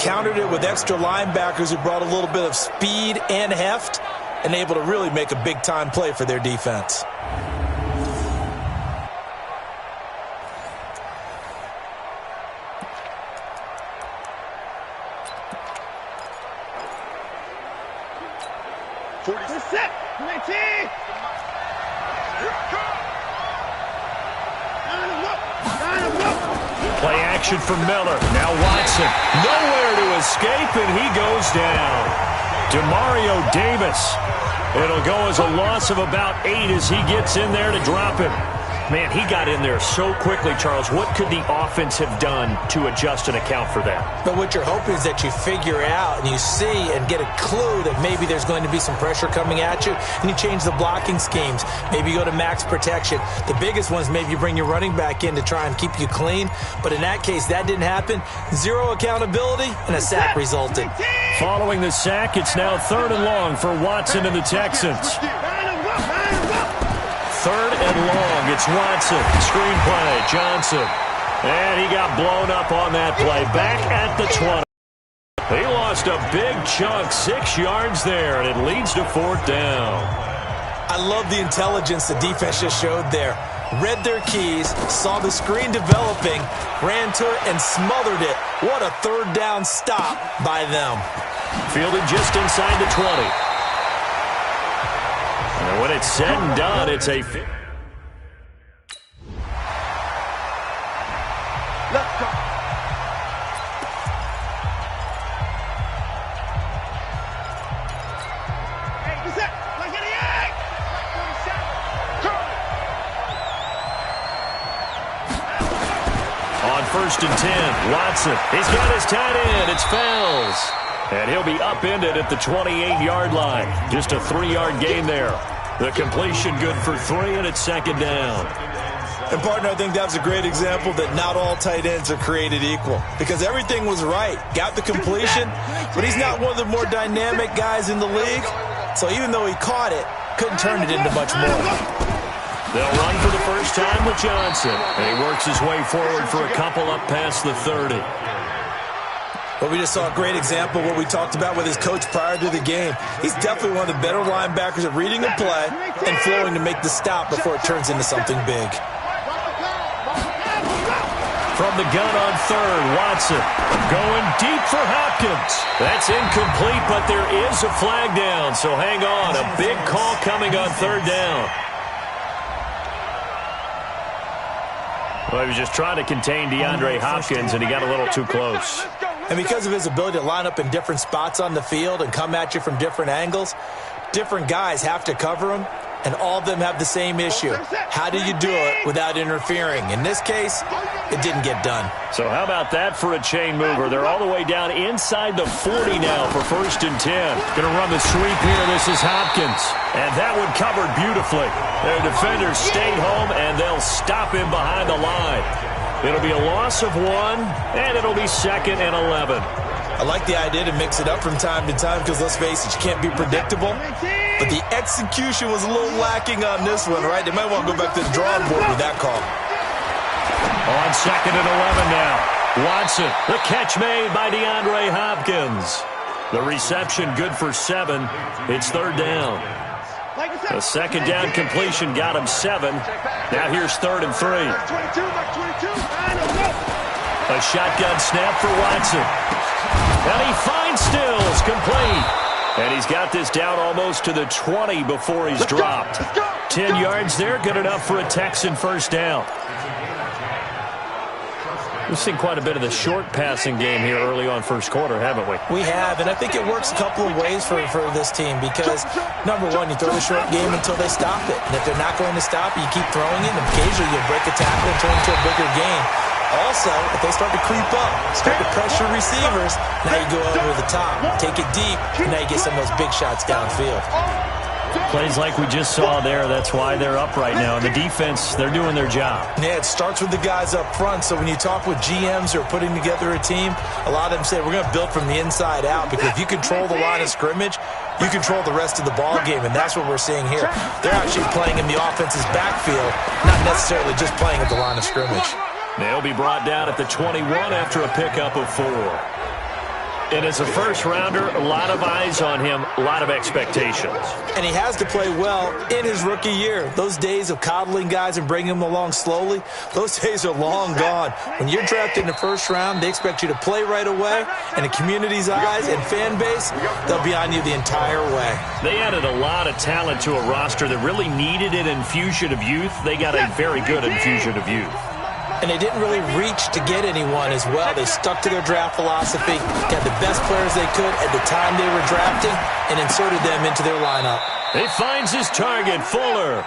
Countered it with extra linebackers who brought a little bit of speed and heft and able to really make a big-time play for their defense. Play action from Miller. Now Watson. Nowhere to escape, and he goes down. Demario Davis. It'll go as a loss of about 8 as he gets in there to drop him. Man, he got in there so quickly, Charles. What could the offense have done to adjust and account for that? But what you're hoping is that you figure out and you see and get a clue that maybe there's going to be some pressure coming at you, and you change the blocking schemes. Maybe you go to max protection. The biggest one is maybe you bring your running back in to try and keep you clean. But in that case, that didn't happen. Zero accountability, and a sack resulted. Following the sack, it's now 3rd and long for Watson and the Texans. 3rd and long. It's Watson. Screenplay. Johnson. And he got blown up on that play. Back at the 20. He lost a big chunk. 6 yards there, and it leads to 4th down. I love the intelligence the defense just showed there. Read their keys, saw the screen developing, ran to it, and smothered it. What a 3rd down stop by them. Fielded just inside the 20. And when it's said and done, it's a... Let's go. On 1st and 10, Watson. He's got his tight end. It's Fells. And he'll be upended at the 28-yard line. Just a 3-yard gain there. The completion good for 3, and it's 2nd down. And, partner, I think that was a great example that not all tight ends are created equal. Because everything was right. Got the completion, but he's not one of the more dynamic guys in the league. So even though he caught it, couldn't turn it into much more. They'll run for the first time with Johnson. And he works his way forward for a couple up past the 30. But we just saw a great example of what we talked about with his coach prior to the game. He's definitely one of the better linebackers at reading a play and flowing to make the stop before it turns into something big. From the gun on 3rd, Watson going deep for Hopkins. That's incomplete, but there is a flag down, so hang on. A big call coming on 3rd down. Well, he was just trying to contain DeAndre Hopkins, and he got a little too close. And because of his ability to line up in different spots on the field and come at you from different angles, different guys have to cover him, and all of them have the same issue. How do you do it without interfering? In this case, it didn't get done. So how about that for a chain mover? They're all the way down inside the 40 now for 1st and 10. Going to run the sweep here. This is Hopkins. And that one covered beautifully. Their defenders stayed home, and they'll stop him behind the line. It'll be a loss of 1, and it'll be 2nd and 11. I like the idea to mix it up from time to time because, let's face it, you can't be predictable. But the execution was a little lacking on this one, right? They might want to go back to the drawing board with that call. On 2nd and 11 now. Watson, the catch made by DeAndre Hopkins. The reception good for 7. It's 3rd down. The 2nd down completion got him 7. Now here's 3rd and 3. A shotgun snap for Watson. And he finds Stills, complete. And he's got this down almost to the 20 before he's dropped. 10 yards there, good enough for a Texan 1st down. We've seen quite a bit of the short passing game here early on 1st quarter, haven't we? We have, and I think it works a couple of ways for this team because, number one, you throw the short game until they stop it. And if they're not going to stop it, you keep throwing it, and occasionally you'll break a tackle and turn it into a bigger game. Also, if they start to creep up, start to pressure receivers, now you go over the top, take it deep, and now you get some of those big shots downfield. Plays like we just saw there, that's why they're up right now. And the defense, they're doing their job. Yeah, it starts with the guys up front. So when you talk with GMs who are putting together a team, a lot of them say we're going to build from the inside out because if you control the line of scrimmage, you control the rest of the ball game, and that's what we're seeing here. They're actually playing in the offense's backfield, not necessarily just playing at the line of scrimmage. They'll be brought down at the 21 after a pickup of 4. And as a first-rounder, a lot of eyes on him, a lot of expectations. And he has to play well in his rookie year. Those days of coddling guys and bringing them along slowly, those days are long gone. When you're drafted in the first round, they expect you to play right away. And the community's eyes and fan base, they'll be on you the entire way. They added a lot of talent to a roster that really needed an infusion of youth. They got a very good infusion of youth. And they didn't really reach to get anyone as well. They stuck to their draft philosophy, got the best players they could at the time they were drafting, and inserted them into their lineup. He finds his target, Fuller.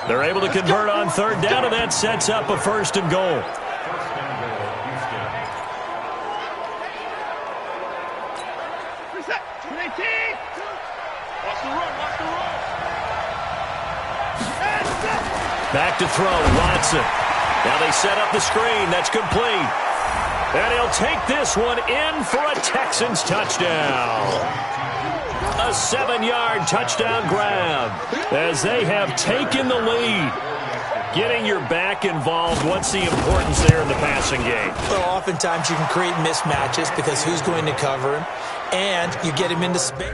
They're able to convert on third down, and that sets up a 1st and goal. Back to throw, Watson. Now they set up the screen. That's complete. And he'll take this one in for a Texans touchdown. A 7-yard touchdown grab as they have taken the lead. Getting your back involved, what's the importance there in the passing game? Well, oftentimes you can create mismatches because who's going to cover him, and you get him into space.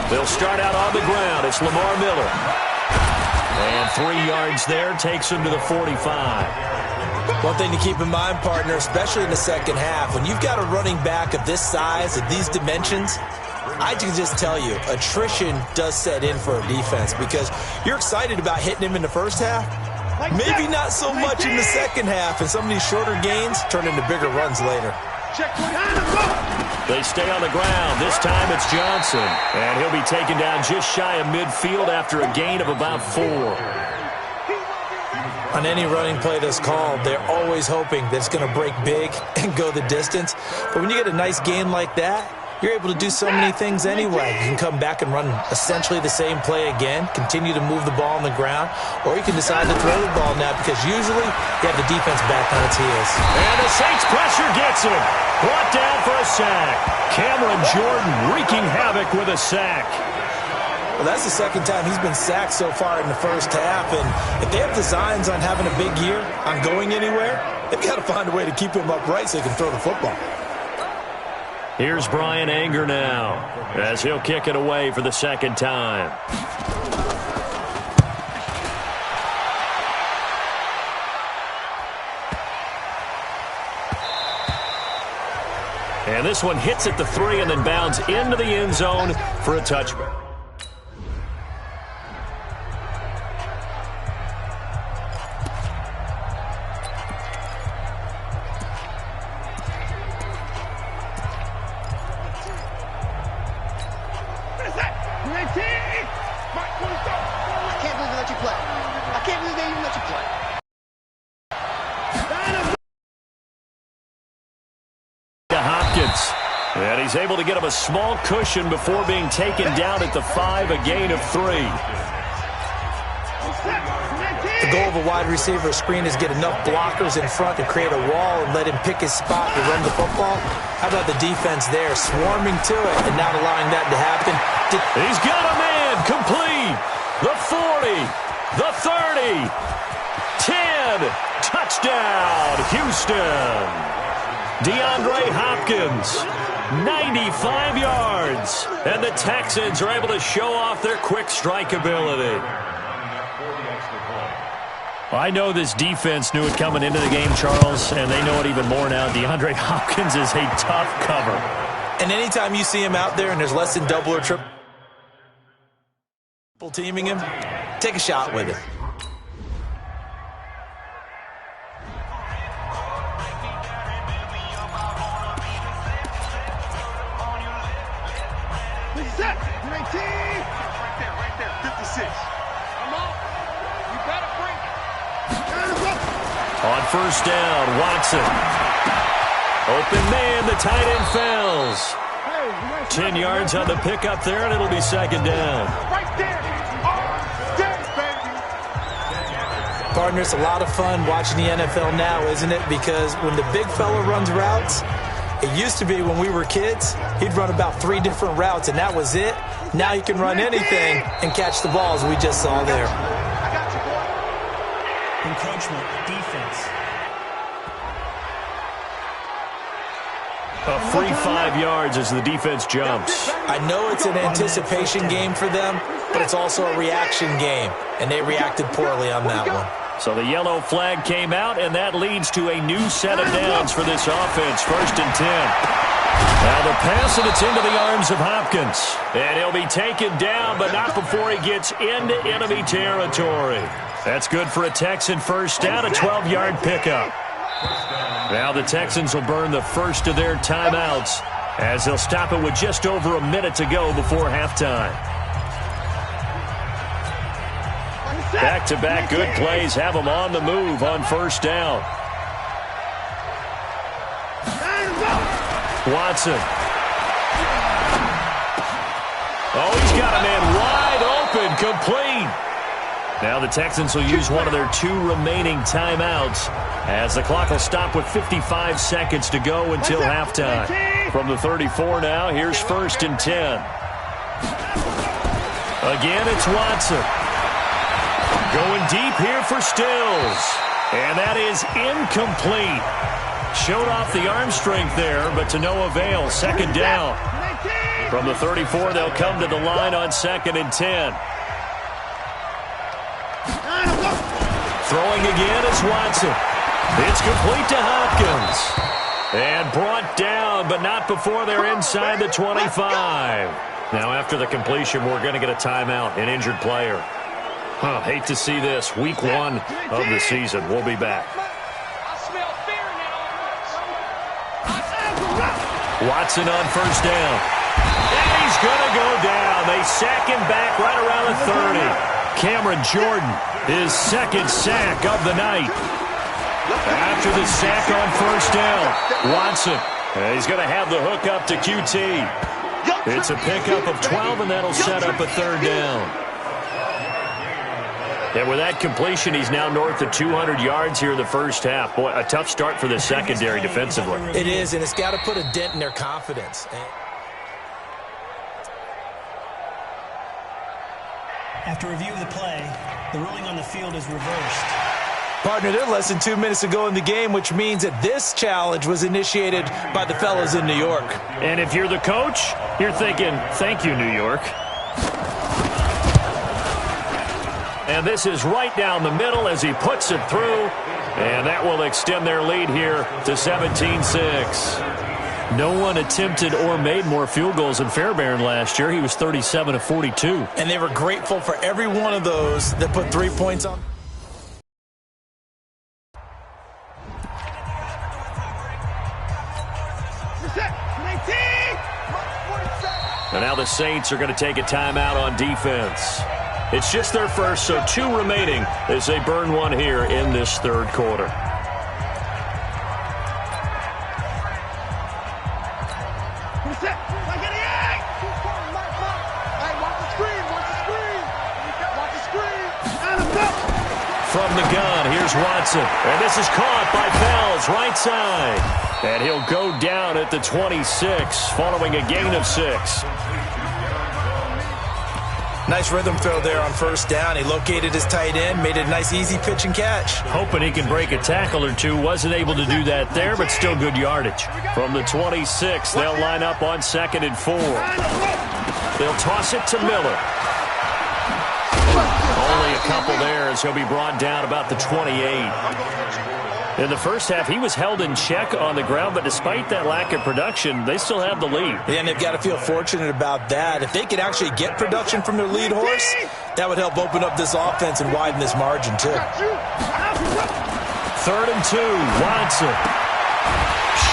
They'll start out on the ground. It's Lamar Miller. And 3 yards there takes him to the 45. One thing to keep in mind, partner, especially in the second half, when you've got a running back of this size, of these dimensions, I can just tell you, attrition does set in for a defense because you're excited about hitting him in the first half. Maybe not so much in the second half, and some of these shorter gains turn into bigger runs later. They stay on the ground. This time it's Johnson. And he'll be taken down just shy of midfield after a gain of about 4. On any running play that's called, they're always hoping that it's going to break big and go the distance. But when you get a nice gain like that, you're able to do so many things anyway. You can come back and run essentially the same play again, continue to move the ball on the ground, or you can decide to throw the ball now because usually you have the defense back on its heels. And the Saints pressure gets him. Brought down for a sack. Cameron Jordan wreaking havoc with a sack. Well, that's the second time he's been sacked so far in the first half, and if they have designs on having a big year, on going anywhere, they've got to find a way to keep him upright so he can throw the football. Here's Brian Anger now as he'll kick it away for the second time. And this one hits at the 3 and then bounds into the end zone for a touchback. And he's able to get him a small cushion before being taken down at the 5, a gain of 3. The goal of a wide receiver screen is get enough blockers in front to create a wall and let him pick his spot to run the football. How about the defense there, swarming to it and not allowing that to happen? He's got a man, complete. The 40, the 30, 10, touchdown, Houston. DeAndre Hopkins, 95 yards, and the Texans are able to show off their quick strike ability. I know this defense knew it coming into the game, Charles, and they know it even more now. DeAndre Hopkins is a tough cover. And anytime you see him out there and there's less than double or triple teaming him, take a shot with it. On first down, Watson. Open man, the tight end fails. 10 yards on the pickup there, and it'll be second down. Partner, it's a lot of fun watching the NFL now, isn't it? Because when the big fella runs routes, it used to be when we were kids, he'd run about 3 different routes, and that was it. Now he can run anything and catch the balls we just saw there. Encroachment, defense. A free 5 yards as the defense jumps. I know it's an anticipation game for them, but it's also a reaction game, and they reacted poorly on that one. So the yellow flag came out, and that leads to a new set of downs for this offense. 1st and 10. Now the pass, and it's into the arms of Hopkins. And he'll be taken down, but not before he gets into enemy territory. That's good for a Texan first down, a 12-yard pickup. Now the Texans will burn the first of their timeouts as they'll stop it with just over a minute to go before halftime. Back-to-back good plays have them on the move on 1st down. Watson. Oh, he's got a man wide open, complete. Now the Texans will use one of their 2 remaining timeouts as the clock will stop with 55 seconds to go until halftime. From the 34 now, here's 1st and 10. Again, it's Watson. Going deep here for Stills. And that is incomplete. Showed off the arm strength there, but to no avail. 2nd down. From the 34, they'll come to the line on 2nd and 10. Throwing again is Watson. It's complete to Hopkins. And brought down, but not before they're inside the 25. Now after the completion, we're going to get a timeout, an injured player. Hate to see this. Week 1 of the season. We'll be back. Watson on 1st down. And he's going to go down. They sack him back right around the 30. Cameron Jordan, his 2nd sack of the night. After the sack on 1st down, Watson. He's going to have the hook up to QT. It's a pickup of 12, and that'll set up a 3rd down. And with that completion, he's now north of 200 yards here in the first half. Boy, a tough start for the secondary defensively. It is, and it's got to put a dent in their confidence. After review of the play, the ruling on the field is reversed. Partner, they're less than 2 minutes to go in the game, which means that this challenge was initiated by the fellas in New York. And if you're the coach, you're thinking, thank you, New York. And this is right down the middle as he puts it through. And that will extend their lead here to 17-6. No one attempted or made more field goals than Fairbairn last year. He was 37 of 42. And they were grateful for every one of those that put 3 points on. And now the Saints are going to take a timeout on defense. It's just their first, so 2 remaining as they burn one here in this 3rd quarter. From the gun, here's Watson. And this is caught by Fells, right side. And he'll go down at the 26, following a gain of 6. Nice rhythm throw there on 1st down. He located his tight end, made it a nice easy pitch and catch. Hoping he can break a tackle or 2. Wasn't able to do that there, but still good yardage. From the 26, they'll line up on 2nd and 4. They'll toss it to Miller. Only a couple there as he'll be brought down about the 28. In the first half, he was held in check on the ground, but despite that lack of production, they still have the lead. Yeah, and they've got to feel fortunate about that. If they could actually get production from their lead horse, that would help open up this offense and widen this margin, too. 3rd and 2, Watson.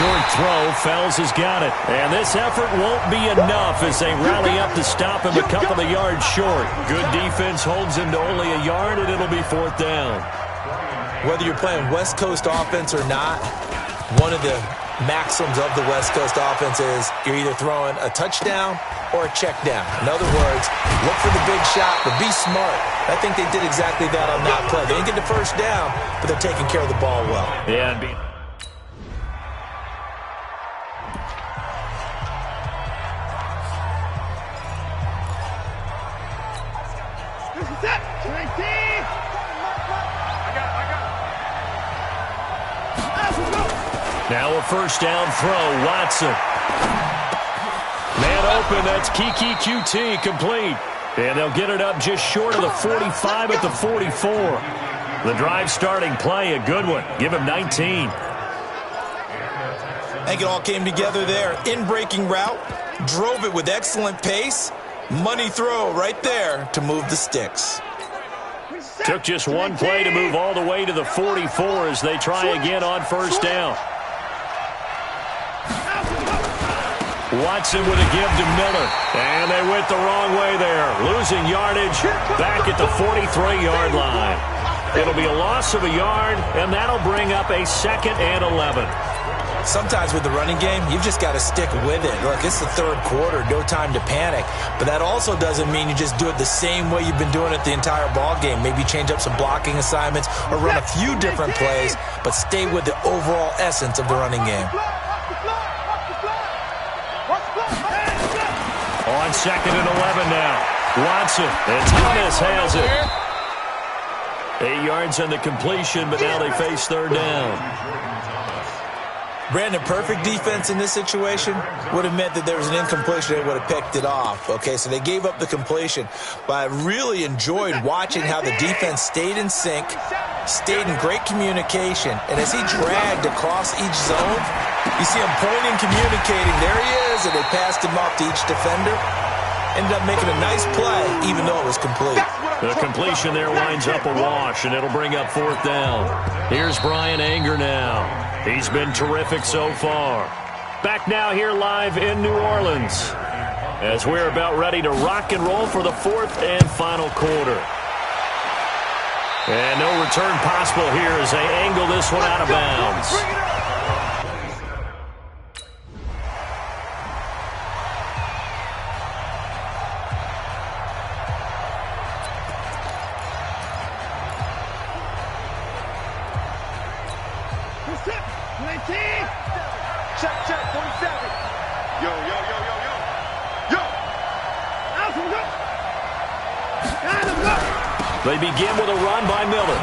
Short throw, Fells has got it. And this effort won't be enough as they rally up to stop him a couple of yards short. Good defense holds him to only a yard, and it'll be 4th down. Whether you're playing West Coast offense or not, one of the maxims of the West Coast offense is you're either throwing a touchdown or a check down. In other words, look for the big shot, but be smart. I think they did exactly that on that play. They didn't get the first down, but they're taking care of the ball well. Yeah, now a first down throw, Watson. Man open, that's Kiki QT, complete. And they'll get it up just short of the 45 at the 44. The drive starting play, a good one. Give him 19. I think it all came together there. In-breaking route, drove it with excellent pace. Money throw right there to move the sticks. Took just one play to move all the way to the 44 as they try again on first down. Watson with a give to Miller. And they went the wrong way there. Losing yardage back at the 43-yard line. It'll be a loss of a yard, and that'll bring up a 2nd and 11. Sometimes with the running game, you've just got to stick with it. Look, it's the third quarter, no time to panic. But that also doesn't mean you just do it the same way you've been doing it the entire ball game. Maybe change up some blocking assignments or run a few different plays, but stay with the overall essence of the running game. On 2nd and 11 now. Watson, and Thomas has it. 8 yards on the completion, but now they face third down. Brandon, perfect defense in this situation would have meant that there was an incompletion. They would have picked it off. Okay, so they gave up the completion. But I really enjoyed watching how the defense stayed in sync, stayed in great communication. And as he dragged across each zone, you see him pointing, communicating. There he is, and they passed him off to each defender. Ended up making a nice play, even though it was complete. The completion there winds up a wash, and it'll bring up 4th down. Here's Brian Anger now. He's been terrific so far. Back now here live in New Orleans as we're about ready to rock and roll for the 4th and final quarter. And no return possible here as they angle this one out of bounds. They begin with a run by Miller.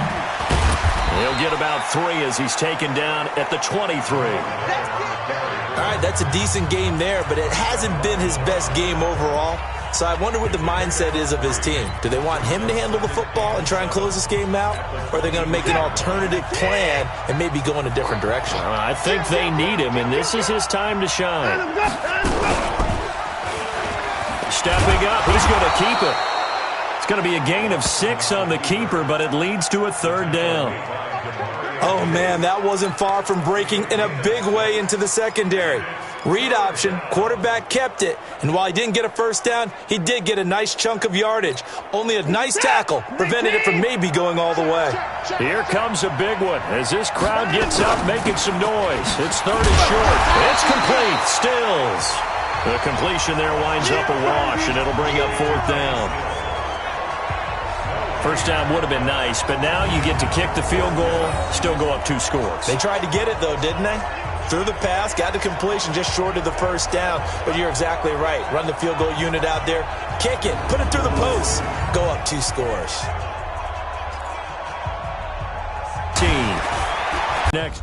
He'll get about 3 as he's taken down at the 23. All right, that's a decent game there, but it hasn't been his best game overall. So I wonder what the mindset is of his team. Do they want him to handle the football and try and close this game out? Or are they going to make an alternative plan and maybe go in a different direction? I think they need him, and this is his time to shine. Stepping up, he's going to keep it. It's going to be a gain of 6 on the keeper, but it leads to a 3rd down. Oh, man, that wasn't far from breaking in a big way into the secondary. Read option, quarterback kept it, and while he didn't get a first down, he did get a nice chunk of yardage. Only a nice tackle prevented it from maybe going all the way. Here comes a big one as this crowd gets up making some noise. It's 3rd and short. It's complete. Stills. The completion there winds up a wash, and it'll bring up 4th down. First down would have been nice, but now you get to kick the field goal, still go up 2 scores. They tried to get it, though, didn't they? Threw the pass, got the completion just short of the first down, but you're exactly right. Run the field goal unit out there, kick it, put it through the post, go up 2 scores. Team. Next.